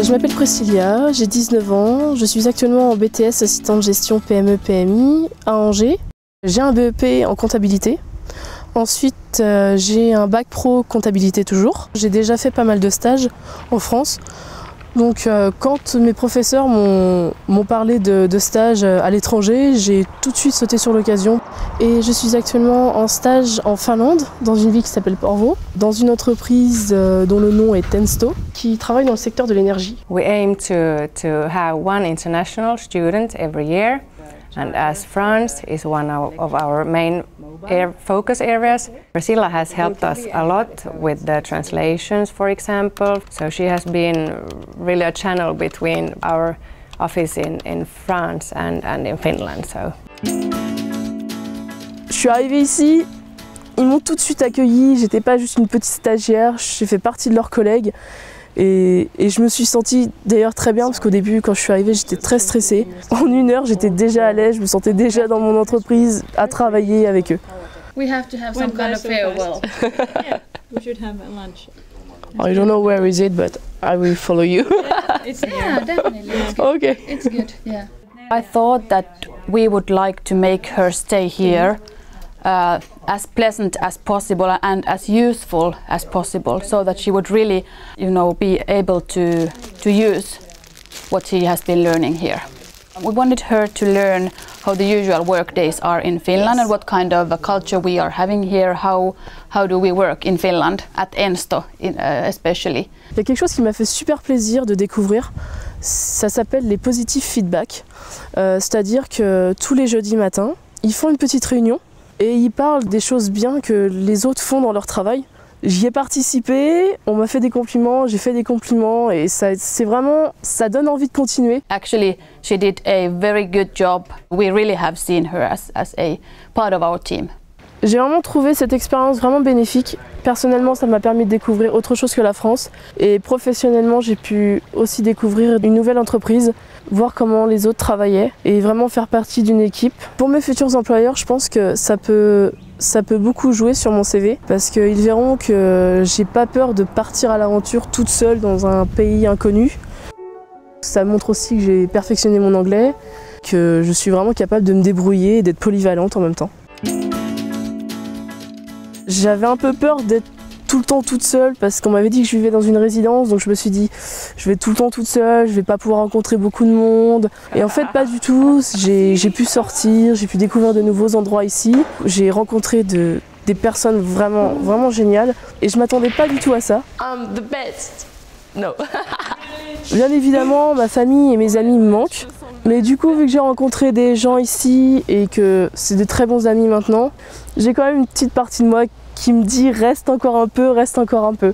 Je m'appelle Priscilla, j'ai 19 ans, je suis actuellement en BTS assistant de gestion PME-PMI à Angers. J'ai un BEP en comptabilité. Ensuite, j'ai un bac pro comptabilité toujours. J'ai déjà fait pas mal de stages en France. Donc quand mes professeurs m'ont parlé de stages à l'étranger, j'ai tout de suite sauté sur l'occasion. Et je suis actuellement en stage en Finlande, dans une ville qui s'appelle Porvoo, dans une entreprise dont le nom est Tensto, qui travaille dans le secteur de l'énergie. We aim to have one international student every year, and as France is one of our main focus areas, Priscilla has helped us a lot with the translations, for example. So she has been really a channel between our office in France and in Finland. So. Je suis arrivée ici, ils m'ont tout de suite accueillie, j'étais pas juste une petite stagiaire, j'ai fait partie de leurs collègues. Et je me suis sentie d'ailleurs très bien parce qu'au début, quand je suis arrivée, j'étais très stressée. En 1 heure, j'étais déjà à l'aise, je me sentais déjà dans mon entreprise à travailler avec eux. We have to have some kind of farewell. Yeah, we should have a lunch. I don't know where is it, but I will follow you. Yeah, definitely. It's good. Okay. It's good, yeah. I thought that we would like to make her stay here as pleasant as possible and as useful as possible, so that she would really, be able to use what she has been learning here. We wanted her to learn how the usual work days are in Finland and what kind of a culture we are having here, how do we work in Finland, at Ensto especially. Il y a quelque chose qui m'a fait super plaisir de découvrir, ça s'appelle les positive feedback, c'est-à-dire que tous les jeudis matins, ils font une petite réunion et ils parlent des choses bien que les autres font dans leur travail. J'y ai participé, on m'a fait des compliments, j'ai fait des compliments et ça donne envie de continuer. Actually, she did a very good job. We really have seen her as a part of our team. J'ai vraiment trouvé cette expérience vraiment bénéfique. Personnellement, ça m'a permis de découvrir autre chose que la France. Et professionnellement, j'ai pu aussi découvrir une nouvelle entreprise, voir comment les autres travaillaient et vraiment faire partie d'une équipe. Pour mes futurs employeurs, je pense que ça peut beaucoup jouer sur mon CV parce qu'ils verront que j'ai pas peur de partir à l'aventure toute seule dans un pays inconnu. Ça montre aussi que j'ai perfectionné mon anglais, que je suis vraiment capable de me débrouiller et d'être polyvalente en même temps. J'avais un peu peur d'être tout le temps toute seule parce qu'on m'avait dit que je vivais dans une résidence, donc je me suis dit je vais tout le temps toute seule, je vais pas pouvoir rencontrer beaucoup de monde. Et en fait pas du tout, j'ai pu sortir, j'ai pu découvrir de nouveaux endroits ici. J'ai rencontré des personnes vraiment géniales et je m'attendais pas du tout à ça. I'm the best. No. Bien évidemment, ma famille et mes amis me manquent. Mais du coup, vu que j'ai rencontré des gens ici et que c'est de très bons amis maintenant, j'ai quand même une petite partie de moi qui me dit reste encore un peu, reste encore un peu.